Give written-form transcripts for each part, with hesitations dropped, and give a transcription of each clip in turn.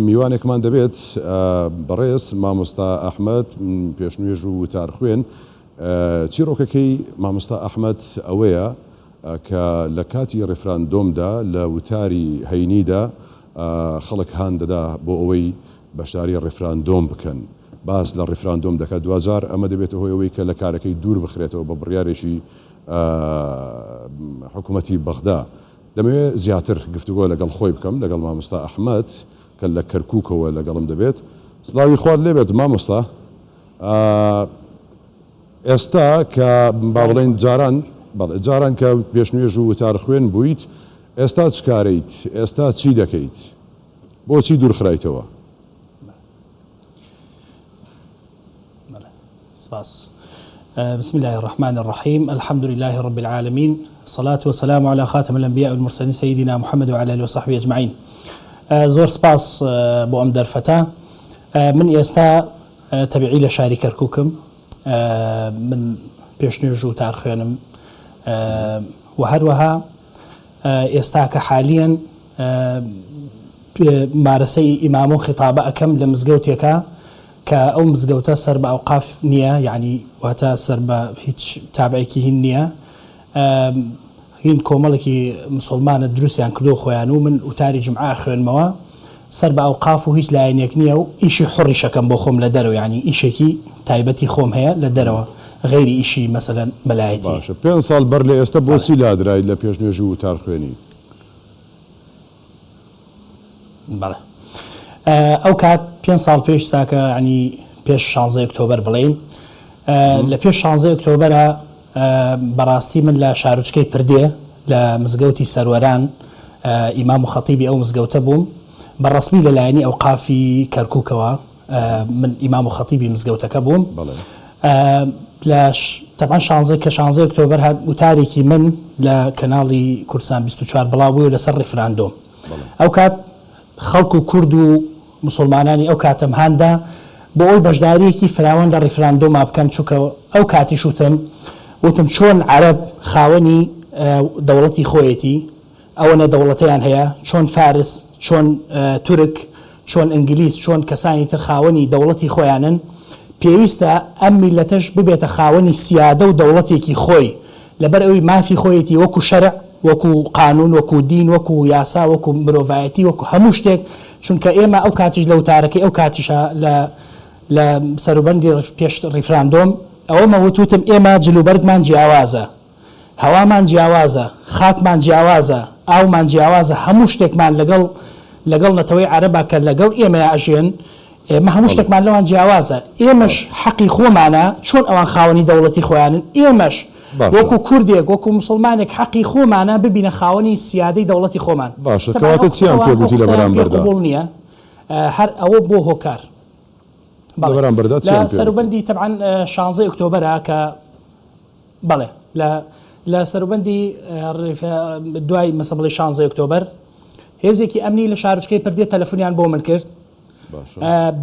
میوانێکمان دەبێت بەڕێز مامۆستا ئەحمەد پێشنوێژ و وتار خوێن چیرۆکەکەی مامۆستا ئەحمەد ئەوەیە کە لە کاتی ڕێفراندۆمدا لە وتاری هەینیدا خەڵک هان دەدا بۆ ئەوەی بەشداری ڕێفراندۆم بکەن باس لە ڕێفراندۆم دەکات دوجار ئەمە دەبێت هۆی ئەوەی کە لە کارەکەی دوور بخرێتەوە بە بڕیارێکی حکوومەتی بەغدا دەمەوێت زیاتر گفتوگۆ لەگەڵ خۆی بکەم لەگەڵ مامۆستا ئەحمەد کە لە کەرکووکەوە لەگەڵم دەبێت سڵاوی خوارد لێبێت مامۆستا ئێستا کە با بڵێن جاران کە پێشنوێژ و وتار خوێن بوویت ئێستا چ کارەیت ئێستا چی دەکەیت بۆچی دوورخرایتەوە سپاس بسم الله الرحمن الرحيم الحمد لله رب العالمين الصلاة والسلام على خاتم الأنبياء والمرسلين سيدنا محمد وعلى آله وصحبه أجمعين زۆر سپاس بۆ ئەم دەرفەتە من ئێستا تەبیعی لە شاری کەرکووکم من پێشنوێژ و وتار خوێنم و هەروەها ئێستا کە حالیەن مارەسەی ئیمام و خیتابە ئەەکەم لە مزگەوتێکە کە ئەو مزگەوتە سەر بە ئەوقاف نییە یعنی واتە سەر بە هیچ تابعێکی هین نییە هین کۆمەڵێکی مسلمانە دروستیان کردو خۆیان و من وتاری جمعە خوێنمەوە سەر بە ئەوقاف و هیچ لایەنێک نییە و ئیشی حڕیشەکەم بۆ خۆم لە دەرەوە ینی ئیشێکی تایبەتی خۆم هەیە لە دەرەوە غیری ئیشی مەسەلەن مەلایەتی باشە 5 ساڵ بەر لە ئێستا بۆچی لادرای لە پێشنوێژ و وتار خوێنی بەڵێ ئەو کات 5 ساڵ پێش تاکە ینی پێش 16 ئۆکتۆبەر بڵێن لە پێش 16 ئۆکتۆبەرە بەڕاستی من لە شارۆچکەی پردێ لە مزگەوتی سەروەران ئیمام و خەتیبی ئەو مزگەوتە بووم بەڕسمی لەلایەنی ئەوقافی کەرکووکەوە من ئیمام و خەتیبی مزگەوتەکە بووم لە تەمان 16 کە 16 ئۆکتۆبەر هات وتارێکی من لە کەناڵی کوردستان 24 بڵاو بووە لەسەر ڕێفراندۆم ئەو کات خەڵک و کورد و مسلمانانی ئەو کاتەم هاندا بۆ ئەوی بەشداریەکی فراوان لە ڕێفراندۆما بکەن چووکە ئەو کاتیش وتم چۆن عەرەب خاوەنی دەوڵەتی خۆیەتی ئەوەنە دەوڵەتیان هەیە چۆن فارس چۆن تورک چۆن ئینگلیس چۆن کەسانی تر خاوەنی دەوڵەتی خۆیانن پێویستە ئەم میلەتەش ببێتە خاوەنی سیادە و دەوڵەتێکی خۆی لەبەر ئەوی مافی خۆیەتی وەکو شەرع وەکو قانون وەکو دین وەکو یاسا وەکو مرۆڤایەتی وەکو هەموو شتێک چونکە ئێمە ئەو کاتیش لە وتارەکەی ئەو کاتیشە لە سەروبەندی پێش ڕێفراندۆم ئەوەمە وتوتم ئێمە جلوبەرگمان جیاوازە هەوامان جیاوازە خاکمان جیاوازە ئاومان جیاوازە هەموو شتێکمان لەگەڵ نەتەوەی عەرەبا کە لەگەڵ ئێمە ئەژێن ئێمە هەموو شتێکمان لەوان جیاوازە ئێمەش حەقی خۆمانە چۆن ئەوان خاوەنی دەوڵەتی خۆیانن ئێمەش وەکو کوردێک وەکو مسلمانێک حەقی خۆمانە ببینە خاوەنی سیادەی دەوڵەتی خۆمان باشە کەواتە چیان پێگوتی لە بەرامبەردا نییە هەر ئەوە بۆ هۆکار لە سەروبەندی تەبعاً 16 ئۆکتۆبەرە کە بەڵێ لە سەروبەندی دوای مەسە بڵێ 16 ئۆکتۆبەر هێزێکی ئەمنی لە شارۆچکەی پردێ تەلەفۆنیان بۆ من کرد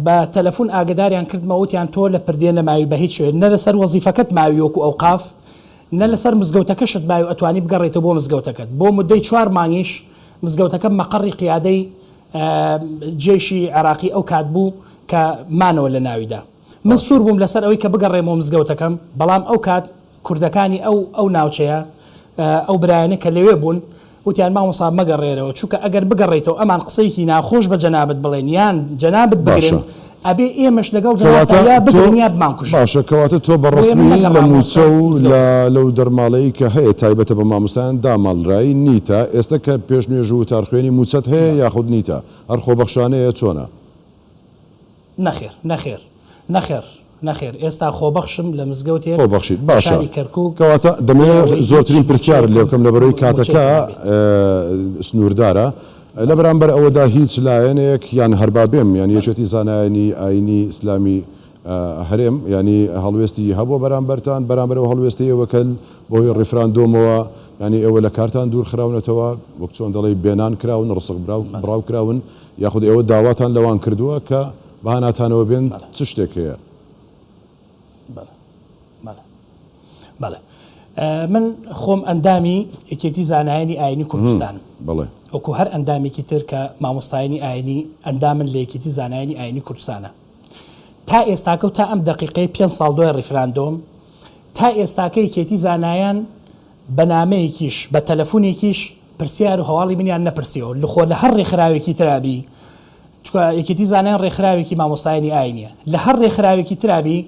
بە تەلەفۆن ئاگداریان کردمە وتیان تۆ لە پردێ نەماوی بە هیچ شوێ نە لەسەر وەزیفەکەت ماوی وەکو ئەوقاف نە لەسەر مزگەوتەکەشت ماوی ئەتوانی بگەڕێتەوە بۆ مزگەوتەکەت بۆ مدەی 4 مانگیش مزگەوتەکە مەقڕی قیادەی جێشی عێراقی ئەو کات بوو کە مانەوە لە ناویدا من سوور بووم لەسەر ئەوەی کە بگەڕێمەوە مزگەوتەکەم بەڵام ئەو کات کوردەکانی ئەو ناوچەیە ئەو برایانە کە لەوێ بوون وتیان مامۆستا مەگەڕێرەوە چونکە ئەگەر بگەڕێتەوە ئەمان قسەیەکی ناخۆش بە جەنابەت بڵێن یان جەنابەت بگرن ئەبێ ئێمەش لەگەڵ جەنابەتە بگرین یا بمانکوژ باشە کەواتە تۆ بەڕسمی لە موچە و لەو دەرماڵەیە کە هەیە تایبەتە بە مامۆستایان داماڵڕایی نیتە ئێستا کە پێشنوێژ و وتار خوێنی موچەت هەیە یاخود نیتە هەر خۆبەخشانەیە چۆنە نەخێر ئێستا خۆبەخشم لە مزگەوتێک خۆبەخشیت باشە شاری کەرکووک کەواتە دەمەوێت زۆرترین پرسیار لێ بکەم لەبەرەوەی کاتەکە سنووردارە لە بەرامبەر ئەوەدا هیچ لایەنێک یان هەربابێم یان یەکێتی زانایانی ئاینی ئیسلامی هەرێم ینی هەڵوێستی هەبووە بەرامبەرتان بەرامبەرەوە هەڵوێستەیەوە کە بۆی ڕێفراندۆمەوە ینی ئێوە لە کارتان دوور خراونەتەوە وەک چۆن دەڵێ بێنان کراون ڕسق بڕاو کراون یاخود ئێوە داواتان لەوان کردووە کە بەهاناتانەوە بێن چ شتێک هەیە بەڵێ من خۆم ئەندامی یەکێتی زانایانی ئاینی کوردستان بەڵێ وەکو هەر ئەندامێکی تر کە مامۆستایانی ئاینی ئەندامن لە یەکێتی زانایانی ئاینی کوردستانە تا ئێستاکە و تا ئەم دقیقەی 5 ساڵ دوای ڕیفراندۆم تا ئێستاکە یەکێتی زانایان بەنامەیەکیش بە تەلەفۆنێکیش پرسیار و هەواڵی منیان نەپرسیەوە لەخۆ لە هەر ڕێکخراوێکی ترابی یەکێتی زانایان ڕێکخراوێکی مامۆستایانی ئاینیە لە هەر ڕێکخراوێکی ترابی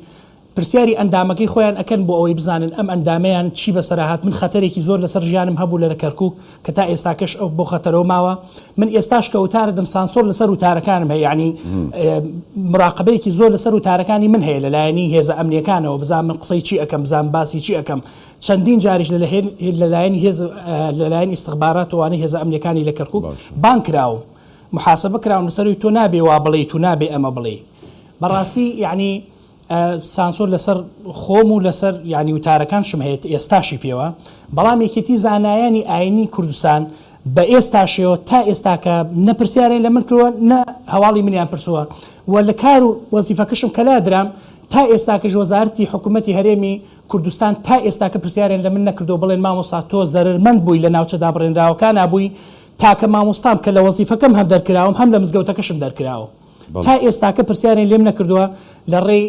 پرسیاری ئەندامەکەی خۆیان ئەکەن بۆ ئەوەی بزانن ئەم ئەندامەیان چی بەسەرهات من خەتەرێکی زۆر لەسەر ژیانم هەبوو لە کەرکووک کە تا ئێستاکەش ئەو بۆ خەتەرەوە ماوە من ئێستاش کە وتارە دەم سانسۆر لەسەر وتارەکانم هەیە یعنی مراقبەیەکی زۆر لەسەر وتارەکانی من هەیە لەلایەنی هێزە ئەمنیەکانەوە بزانم من قسەی چی ئەەکەم بزانم باسی چی ئەەکەم چەندین جاریش لەلایەنی لەلایەن ئیستخباراتوانەی هێزە ئەمنیەکانی لە کەرکووک بان کراوم محاسبە کراون لەسەری تۆ نابێ وا بڵێ تو نابێ ئەمە بڵێ بەڕاستی یعنی سانسۆر لەسەر خۆم و لەسەر ینی وتارەکانشم هەیە ئێستاشی پێوە بەڵام یەکێتی زانایانی ئاینی کوردستان بە ئێستاشەوە تا ئێستاکە نەپرسیارێن لە من کردووە نە هەواڵی منیان پرسووە و لە کار و وەزیفەکەشم کەلا درام تا ئێستاکەش وەزارەتی حکوومەتی هەرێمی کوردستان تا ئێستاکە پرسیارێن لە من نەکردو بڵێن مامۆستا تۆ زەرمەند بووی لە ناوچەدا بڕێنراوەکان نبووی تاکە مامۆستام کە لە وەزیفەکەم هەم دەرکراوم هەم لە مزگەوتەکەشم دەرکراوە تا ئێستاکە پرسیارێن لێم نەکردووە لە ڕێی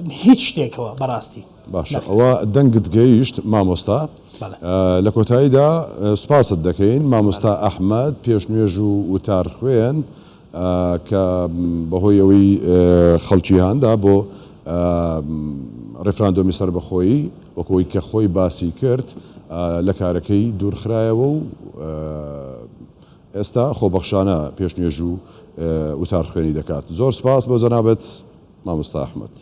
هیچ شتێکەوە بەڕاستی باشە ئەوە دەنگت گەیشت مامۆستا لە کۆتاییدا سوپاست دەکەین مامۆستا ئەحمەد پێشنوێژ و وتار خوێن کە بەهۆی ئەوەی خەڵکی هەندا بۆ ڕێفراندۆمی سەربەخۆیی وەکەوەی کە خۆی باسی کرد لە کارەکەی دوورخرایەوە و ئێستا خۆبەخشانە پێشنوێژ و وتار خوێنی دەکات زۆر سپاس بۆ جەنابەت مامۆستا ئەحمەد